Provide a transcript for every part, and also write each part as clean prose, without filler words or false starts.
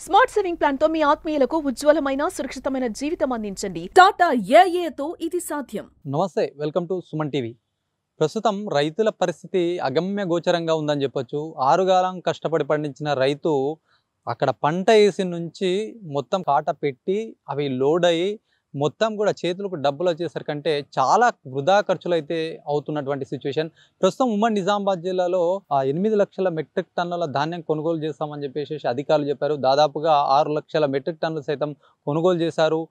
Smart saving plan తో మీ ఆత్మీయులకు ఉజ్వలమైన సురక్షితమైన జీవితం అందించండి. టాటా ఏఏతో ఇది సాధ్యం. నమస్తే, వెల్కమ్ టు సుమన్ టీవీ. ప్రస్తుతం రైతుల పరిస్థితి అగమ్య గోచరంగా ఉందని చెప్పొచ్చు. ఆరుగాలం కష్టపడి పండించిన రైతు అక్కడ పంట వేసి నుంచి మొత్తం కాట పెట్టి అవి లోడ్ అయ్యి మొత్తం కూడా చేతులకు డబ్బులు వచ్చేసరికంటే చాలా వృధా ఖర్చులు అయితే అవుతున్నటువంటి సిచ్యువేషన్. ప్రస్తుతం ఉమ్మడి నిజామాబాద్ జిల్లాలో 8 లక్షల మెట్రిక్ టన్నుల ధాన్యం కొనుగోలు చేస్తామని చెప్పేసి అధికారులు చెప్పారు. దాదాపుగా 6 లక్షల మెట్రిక్ టన్నులు సైతం కొనుగోలు చేశారు.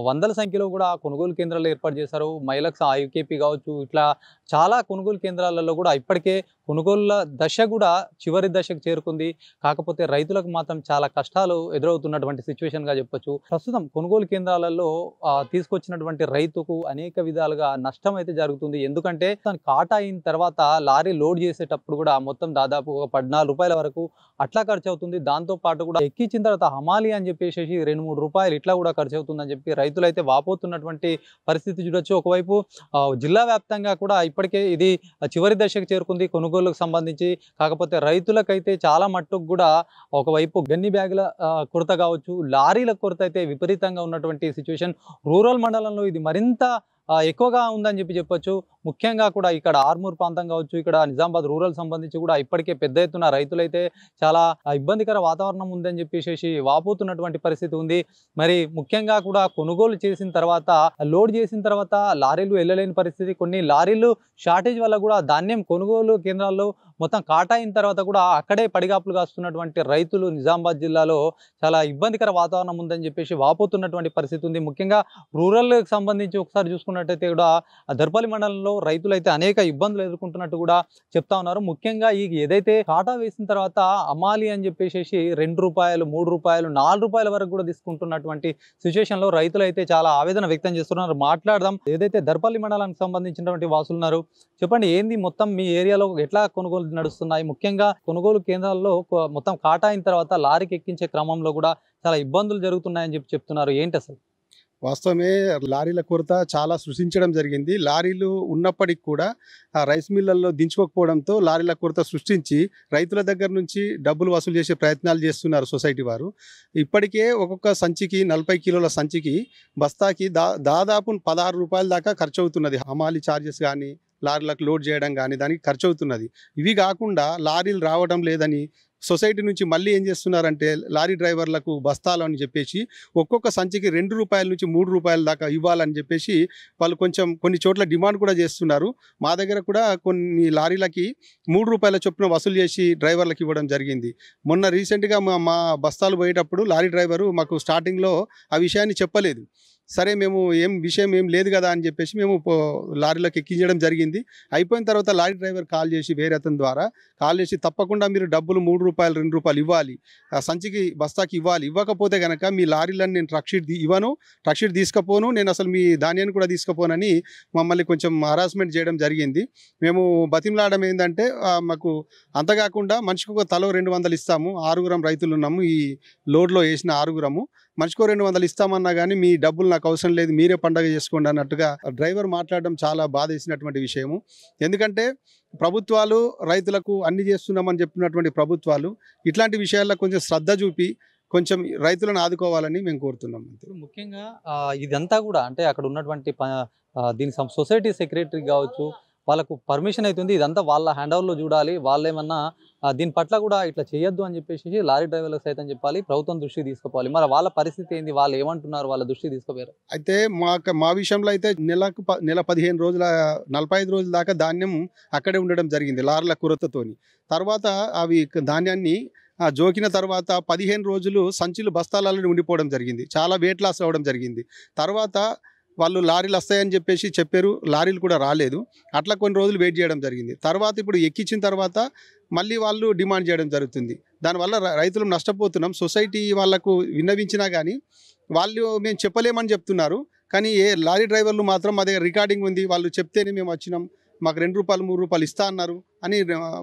వందల సంఖ్యలో కూడా కొనుగోలు కేంద్రాలు ఏర్పాటు చేశారు. మైలక్స్ ఐకేపీ కావచ్చు, ఇట్లా చాలా కొనుగోలు కేంద్రాలలో కూడా ఇప్పటికే కొనుగోళ్ల దశ కూడా చివరి దశకు చేరుకుంది. కాకపోతే రైతులకు మాత్రం చాలా కష్టాలు ఎదురవుతున్నటువంటి సిచ్యువేషన్గా చెప్పొచ్చు. ప్రస్తుతం కొనుగోలు కేంద్రాలలో తీసుకొచ్చినటువంటి రైతుకు అనేక విధాలుగా నష్టం అయితే జరుగుతుంది. ఎందుకంటే తను కాటా అయిన తర్వాత లారీ లోడ్ చేసేటప్పుడు కూడా మొత్తం దాదాపు ఒక 14 రూపాయల వరకు అట్లా ఖర్చు అవుతుంది. దాంతో పాటు కూడా ఎక్కించిన తర్వాత హమాలి అని చెప్పేసి 2-3 రూపాయలు ఇట్లా కూడా ఖర్చు అవుతుందని చెప్పి రైతులు అయితే వాపోతున్నటువంటి పరిస్థితి చూడొచ్చు. ఒకవైపు జిల్లా వ్యాప్తంగా కూడా ఇప్పటికే ఇది చివరి దశకు చేరుకుంది కొనుగోలుకు సంబంధించి. కాకపోతే రైతులకైతే చాలా మట్టుకు కూడా ఒకవైపు గన్ని బ్యాగుల కొరత కావచ్చు, లారీల కొరత అయితే విపరీతంగా ఉన్నటువంటి సిచ్యువేషన్. రూరల్ మండలంలో ఇది మరింత ఎక్కువగా ఉందని చెప్పొచ్చు. ముఖ్యంగా కూడా ఇక్కడ ఆర్మూర్ ప్రాంతం కావచ్చు, ఇక్కడ నిజామాబాద్ రూరల్ సంబంధించి కూడా ఇప్పటికే పెద్ద ఎత్తున రైతులైతే చాలా ఇబ్బందికర వాతావరణం ఉందని చెప్పేసి వాపోతున్నటువంటి పరిస్థితి ఉంది. మరి ముఖ్యంగా కూడా కొనుగోలు చేసిన తర్వాత లోడ్ చేసిన తర్వాత లారీలు వెళ్ళలేని పరిస్థితి. కొన్ని లారీలు షార్టేజ్ వల్ల కూడా ధాన్యం కొనుగోలు కేంద్రాల్లో మొత్తం కాటా అయిన తర్వాత కూడా అక్కడే పడిగాపులు కాస్తున్నటువంటి రైతులు నిజామాబాద్ జిల్లాలో చాలా ఇబ్బందికర వాతావరణం ఉందని చెప్పేసి వాపోతున్నటువంటి పరిస్థితి ఉంది. ముఖ్యంగా రూరల్కి సంబంధించి ఒకసారి చూసుకున్నట్టయితే కూడా దర్పల్లి మండలంలో రైతులు అయితే అనేక ఇబ్బందులు ఎదుర్కొంటున్నట్టు కూడా చెప్తా ఉన్నారు. ముఖ్యంగా ఈ ఏదైతే కాటా వేసిన తర్వాత అమ్మాలి అని చెప్పేసి 2 రూపాయలు, 3 రూపాయలు, 4 రూపాయల వరకు కూడా తీసుకుంటున్నటువంటి సిచ్యువేషన్ లో రైతులు అయితే చాలా ఆవేదన వ్యక్తం చేస్తున్నారు. మాట్లాడదాం. ఏదైతే దర్పల్లి మండలానికి సంబంధించినటువంటి వాసులు ఉన్నారు, చెప్పండి ఏంది మొత్తం మీ ఏరియాలో ఎట్లా కొనుగోలు నడుస్తున్నాయి? ముఖ్యంగా కొనుగోలు కేంద్రాల్లో మొత్తం కాటా అయిన తర్వాత లారీకి ఎక్కించే క్రమంలో కూడా చాలా ఇబ్బందులు జరుగుతున్నాయని చెప్తున్నారు. ఏంటి అసలు? వాస్తవమే, లారీల కొరత చాలా సృష్టించడం జరిగింది. లారీలు ఉన్నప్పటికీ కూడా రైస్ మిల్లల్లో దించుకోకపోవడంతో లారీల కొరత సృష్టించి రైతుల దగ్గర నుంచి డబ్బులు వసూలు చేసే ప్రయత్నాలు చేస్తున్నారు సొసైటీ వారు. ఇప్పటికే ఒక్కొక్క సంచికి 40 కిలోల సంచికి బస్తాకి దాదాపు 16 రూపాయల దాకా ఖర్చు అవుతున్నది. హమాలి ఛార్జెస్ కానీ, లారీలకు లోడ్ చేయడం కానీ దానికి ఖర్చు అవుతున్నది. ఇవి కాకుండా లారీలు రావడం లేదని సొసైటీ నుంచి మళ్ళీ ఏం చేస్తున్నారంటే లారీ డ్రైవర్లకు బస్తాలు అని చెప్పేసి ఒక్కొక్క సంచికి 2 రూపాయల నుంచి 3 రూపాయల దాకా ఇవ్వాలని చెప్పేసి వాళ్ళు కొన్ని చోట్ల డిమాండ్ కూడా చేస్తున్నారు. మా దగ్గర కూడా కొన్ని లారీలకి 3 రూపాయల చొప్పున వసూలు చేసి డ్రైవర్లకు ఇవ్వడం జరిగింది. మొన్న రీసెంట్గా మా బస్తాలు పోయేటప్పుడు లారీ డ్రైవరు మాకు స్టార్టింగ్లో ఆ విషయాన్ని చెప్పలేదు. సరే, మేము విషయం ఏం లేదు కదా అని చెప్పేసి మేము లారీలోకి ఎక్కించడం జరిగింది. అయిపోయిన తర్వాత లారీ డ్రైవర్ కాల్ చేసి వేరే అతని ద్వారా కాల్ చేసి తప్పకుండా మీరు డబ్బులు 3 రూపాయలు 2 రూపాయలు ఇవ్వాలి, సంచికి బస్తాకి ఇవ్వాలి, ఇవ్వకపోతే కనుక మీ లారీలను నేను ట్రక్ షీట్ తీసుకపోను, నేను అసలు మీ ధాన్యాన్ని కూడా తీసుకపోనని మమ్మల్ని కొంచెం హరాస్మెంట్ చేయడం జరిగింది. మేము బతిమలాడడం ఏంటంటే మాకు అంతకాకుండా మనిషికి ఒక తలో 200 ఇస్తాము, 6 రైతులు ఉన్నాము, ఈ లోడ్లో వేసిన 6 మనిషికో 200 ఇస్తామన్నా కానీ మీ డబ్బులు నాకు అవసరం లేదు, మీరే పండగ చేసుకోండి అన్నట్టుగా డ్రైవర్ మాట్లాడడం చాలా బాధ వేసినటువంటి విషయము. ఎందుకంటే ప్రభుత్వాలు రైతులకు అన్ని చేస్తున్నామని చెప్పినటువంటి ప్రభుత్వాలు ఇట్లాంటి విషయాల్లో కొంచెం శ్రద్ధ చూపి కొంచెం రైతులను ఆదుకోవాలని మేము కోరుతున్నాం. ముఖ్యంగా ఇదంతా కూడా అంటే అక్కడ ఉన్నటువంటి దీని సొసైటీ సెక్రటరీ కావచ్చు, వాళ్ళకు పర్మిషన్ అవుతుంది, ఇదంతా వాళ్ళ హ్యాండ్ ఓవర్లో చూడాలి. వాళ్ళు ఏమన్నా దీని పట్ల కూడా ఇట్లా చేయొద్దు అని చెప్పేసి లారీ డ్రైవర్లకు సైతం చెప్పాలి, ప్రభుత్వం దృష్టికి తీసుకుపోవాలి. మరి వాళ్ళ పరిస్థితి ఏంది, వాళ్ళు ఏమంటున్నారు, వాళ్ళ దృష్టికి తీసుకుపోయారు? అయితే మా విషయంలో అయితే నెల 15 రోజుల 45 రోజుల దాకా ధాన్యం అక్కడే ఉండడం జరిగింది లారీల కొరతతోని. తర్వాత అవి ధాన్యాన్ని జోకిన తర్వాత 15 రోజులు సంచులు బస్తాలలో ఉండిపోవడం జరిగింది. చాలా వెయిట్ లాస్ అవ్వడం జరిగింది. తర్వాత వాళ్ళు లారీలు వస్తాయని చెప్పేసి చెప్పారు, లారీలు కూడా రాలేదు. అట్లా కొన్ని రోజులు వెయిట్ చేయడం జరిగింది. తర్వాత ఇప్పుడు ఎక్కించిన తర్వాత మళ్ళీ వాళ్ళు డిమాండ్ చేయడం జరుగుతుంది. దానివల్ల రైతులు నష్టపోతున్నాం. సొసైటీ వాళ్లకు విన్నవించినా కానీ వాళ్ళు మేము చెప్పలేమని చెప్తున్నారు. కానీ లారీ డ్రైవర్లు మాత్రం మా దగ్గర రికార్డింగ్ ఉంది, వాళ్ళు చెప్తేనే మేము వచ్చినాం, మాకు 2 రూపాయలు 3 రూపాయలు ఇస్తా అన్నారు అని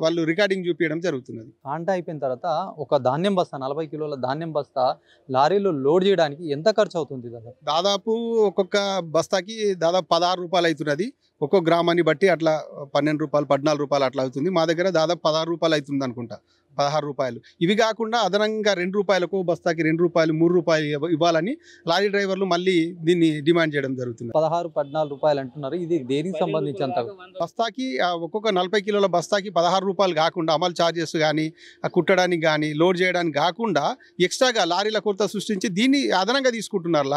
వాళ్ళు రికార్డింగ్ చూపించడం జరుగుతున్నది. కాంట అయిపోయిన తర్వాత ఒక ధాన్యం బస్తా 40 కిలోల ధాన్యం బస్తా లారీలో లోడ్ చేయడానికి ఎంత ఖర్చు అవుతుంది? దాదాపు ఒక్కొక్క బస్తాకి దాదాపు 16 రూపాయలు అవుతున్నది. ఒక్కొక్క గ్రామాన్ని బట్టి అట్లా 12 రూపాయలు 14 రూపాయలు అట్లా అవుతుంది. మా దగ్గర దాదాపు 16 రూపాయలు అవుతుంది అనుకుంటా. 16 రూపాయలు. ఇవి కాకుండా అదనంగా 2 రూపాయలకు బస్తాకి 2 రూపాయలు 3 రూపాయలు ఇవ్వాలని లారీ డ్రైవర్లు మళ్ళీ దీన్ని డిమాండ్ చేయడం జరుగుతుంది. 16-14 రూపాయలు అంటున్నారు. ఇది దేనికి సంబంధించి అంత బస్తాకి ఒక్కొక్క 40 కిలోల బస్తాకి 16 రూపాయలు కాకుండా అమలు ఛార్జెస్ కానీ కుట్టడానికి కానీ లోడ్ చేయడానికి కాకుండా ఎక్స్ట్రాగా లారీల కొరత సృష్టించి దీన్ని అదనంగా తీసుకుంటున్నారు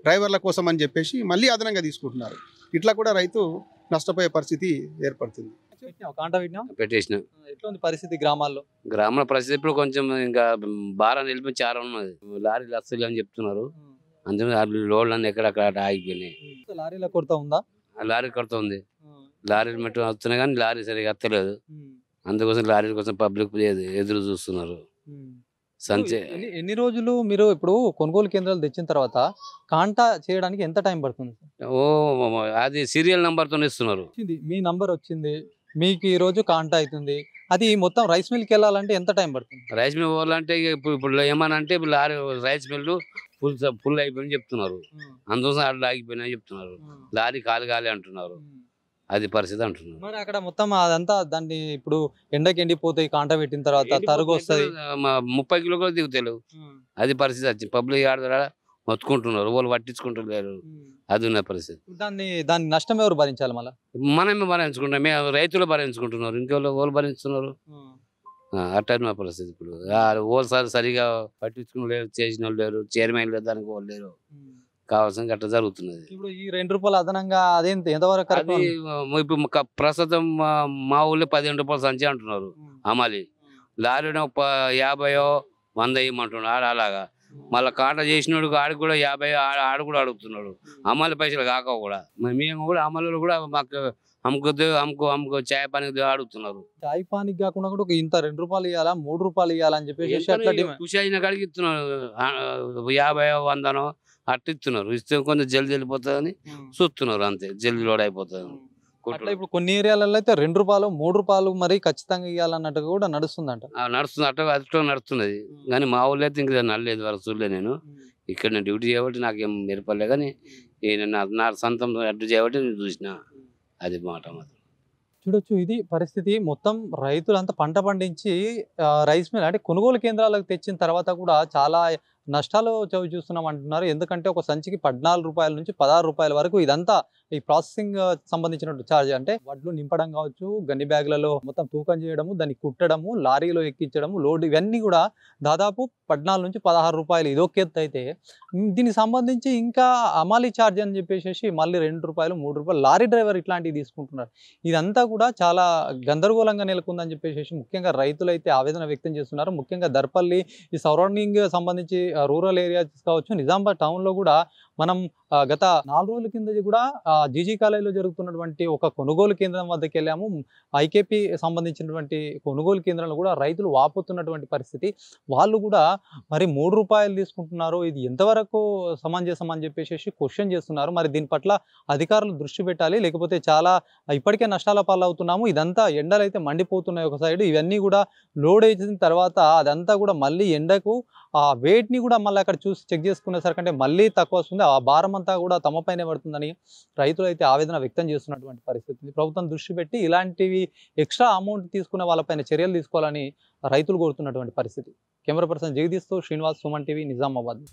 డ్రైవర్ల కోసం అని చెప్పేసి మళ్ళీ అదనంగా తీసుకుంటున్నారు. ఇట్లా కూడా రైతు నష్టపోయే పరిస్థితి ఏర్పడుతుంది. పెట్టేసిన ఎట్లా ఉంది పరిస్థితి గ్రామాల్లో? గ్రామాల పరిస్థితి ఇప్పుడు కొంచెం ఇంకా భారం నిలిపి చాలా ఉన్నది. లారీలు అస్సలు అని చెప్తున్నారు. అందులో లోడ్లు అన్నీ ఎక్కడక్కడ ఆగిపోయినాయి. లారీల కొరత ఉందా? లారీ కొరత ఉంది. లారీలు మెట్టు వస్తున్నాయి కానీ లారీ సరిగా అత్తలేదు. అందుకోసం లారీల కోసం పబ్లిక్ ఎదురు చూస్తున్నారు. ఎన్ని రోజులు మీరు ఇప్పుడు కొనుగోలు కేంద్రాలు తెచ్చిన తర్వాత కాంటా చేయడానికి ఎంత టైం పడుతుంది? అది సీరియల్ నంబర్ తో ఇస్తున్నారు. మీ నంబర్ వచ్చింది, మీకు ఈ రోజు కాంటా అవుతుంది. అది మొత్తం రైస్ మిల్కి వెళ్ళాలంటే ఎంత టైం పడుతుంది? రైస్ మిల్ పోవాలంటే ఇప్పుడు ఏమనంటే లారీ రైస్ మిల్ ఫుల్ అయిపోయింది చెప్తున్నారు. అందుకోసం అట్లా ఆగిపోయినా చెప్తున్నారు. లారీ కాలి అంటున్నారు. అది పరిస్థితి అంటున్నారు. మరి అక్కడ మొత్తం అదంతా దాన్ని ఇప్పుడు ఎండకి ఎండిపోతాయి. కాంటా పెట్టిన తర్వాత తరుగు వస్తుంది. 30 కిలో కూడా దిగుతలేవు. అది పరిస్థితి వచ్చింది. పబ్లిక్ ఆడ మొత్తుకుంటున్నారు, వాళ్ళు పట్టించుకుంటున్నారు. అది ఉన్న పరిస్థితి. దాని నష్టం ఎవరు భరించాలి? మళ్ళీ మనమే భరించుకుంటాం. మేము రైతులు భరించుకుంటున్నారు. ఇంకెవరు భరించుతున్నారు. అట్లా పరిస్థితి. ఇప్పుడు ఓసారి సరిగా పట్టించుకుని లేరు, చేసిన వాళ్ళు లేరు, చైర్మన్ లేరు, దానికి వాళ్ళు లేరు. కావాల్సిన అట్లా జరుగుతున్నది. ఇప్పుడు ఈ 2 రూపాయలు అదనంగా అదేంటి ఎంతవరకు? ఇప్పుడు ప్రస్తుతం మా ఊళ్ళో 15 రూపాయలు సంచి అంటున్నారు అమాలి. లారీ 50-100 ఇవ్వమంటున్నాడు. అలాగా మళ్ళీ కాంట చేసినాడు ఆడికి కూడా 50 ఆడు కూడా అడుగుతున్నాడు. అమలు పైసలు కాక కూడా మేము కూడా అమలు కూడా మాకు అమ్ముకో చాయ్ పానికి అడుగుతున్నారు. చాయ్ పానికి కాకుండా కూడా ఇంత 2 రూపాయలు ఇవ్వాలా 3 రూపాయలు ఇవ్వాలని చెప్పేసి ఖుషి అయిన కాడికి ఇస్తున్నారు. 50-100 అట్లా ఇస్తున్నారు. ఇస్తే కొంచెం జల్దీ వెళ్ళిపోతుందని చూస్తున్నారు. అంతే, జల్దీ లోడ్ అయిపోతుంది. ఇప్పుడు కొన్ని ఏరియాలలో అయితే 2 రూపాయలు 3 రూపాయలు మరి ఖచ్చితంగా ఇవ్వాలన్నట్టు కూడా నడుస్తుందంట. నడుస్తుంది, అట్లా నడుస్తున్నది. కానీ మా ఊళ్ళో అయితే ఇంకా నడలేదు వరకు చూడలేదు నేను. ఇక్కడ నేను డ్యూటీ చేయబట్టి నాకేం మెరుపలే. కానీ నా సొంతం అడ్డు చేయబట్టి నేను చూసిన. అది మాట మాత్రం చూడొచ్చు. ఇది పరిస్థితి. మొత్తం రైతులంతా పంట పండించి రైస్ మిల్ అంటే కొనుగోలు కేంద్రాలకు తెచ్చిన తర్వాత కూడా చాలా నష్టాలు చవి చూస్తున్నాం అంటున్నారు. ఎందుకంటే ఒక సంచికి 14 రూపాయల నుంచి 16 రూపాయల వరకు ఇదంతా ఈ ప్రాసెసింగ్ సంబంధించిన ఛార్జ్. అంటే వడ్లు నింపడం కావచ్చు, గన్ని బ్యాగులలో మొత్తం తూకం చేయడము, దాన్ని కుట్టడము, లారీలో ఎక్కించడము, లోడ్, ఇవన్నీ కూడా దాదాపు 14 నుంచి 16 రూపాయలు. ఇదొక ఎత్తు అయితే దీనికి సంబంధించి ఇంకా అమాలీ ఛార్జ్ అని చెప్పేసి మళ్ళీ 2 రూపాయలు 3 రూపాయలు లారీ డ్రైవర్ ఇట్లాంటివి తీసుకుంటున్నారు. ఇదంతా కూడా చాలా గందరగోళంగా నెలకొందని చెప్పేసి ముఖ్యంగా రైతులు అయితే ఆవేదన వ్యక్తం చేస్తున్నారు. ముఖ్యంగా దర్పల్లి ఈ సరౌండింగ్ సంబంధించి రూరల్ ఏరియాస్ కావచ్చు, నిజామాబాద్ టౌన్లో కూడా మనం గత 4 రోజుల కింద కూడా జీజీ కాలేజీలో జరుగుతున్నటువంటి ఒక కొనుగోలు కేంద్రం వద్దకు వెళ్ళాము. ఐకేపీ సంబంధించినటువంటి కొనుగోలు కేంద్రంలో కూడా రైతులు వాపోతున్నటువంటి పరిస్థితి. వాళ్ళు కూడా మరి 3 రూపాయలు తీసుకుంటున్నారు, ఇది ఎంతవరకు సమంజసం అని చెప్పేసి క్వశ్చన్ చేస్తున్నారు. మరి దీని పట్ల అధికారులు దృష్టి పెట్టాలి, లేకపోతే చాలా ఇప్పటికే నష్టాల పాలవుతున్నాము. ఇదంతా ఎండలు అయితే మండిపోతున్నాయి ఒక సైడ్. ఇవన్నీ కూడా లోడ్ వేసిన తర్వాత అదంతా కూడా మళ్ళీ ఎండకు ఆ వెయిట్ని కూడా మళ్ళీ అక్కడ చూసి చెక్ చేసుకునేసరికంటే మళ్ళీ తక్కువ వస్తుంది. ఆ భారం అంతా కూడా తమపైనే పడుతుందని రైతులు అయితే ఆవేదన వ్యక్తం చేస్తున్నటువంటి పరిస్థితి. ప్రభుత్వం దృష్టి పెట్టి ఇలాంటివి ఎక్స్ట్రా అమౌంట్ తీసుకునే వాళ్ళపైన చర్యలు తీసుకోవాలని రైతులు కోరుతున్నటువంటి పరిస్థితి. కెమెరా పర్సన్ జగదీష్తో శ్రీనివాస్, సుమన్ టీవీ, నిజామాబాద్.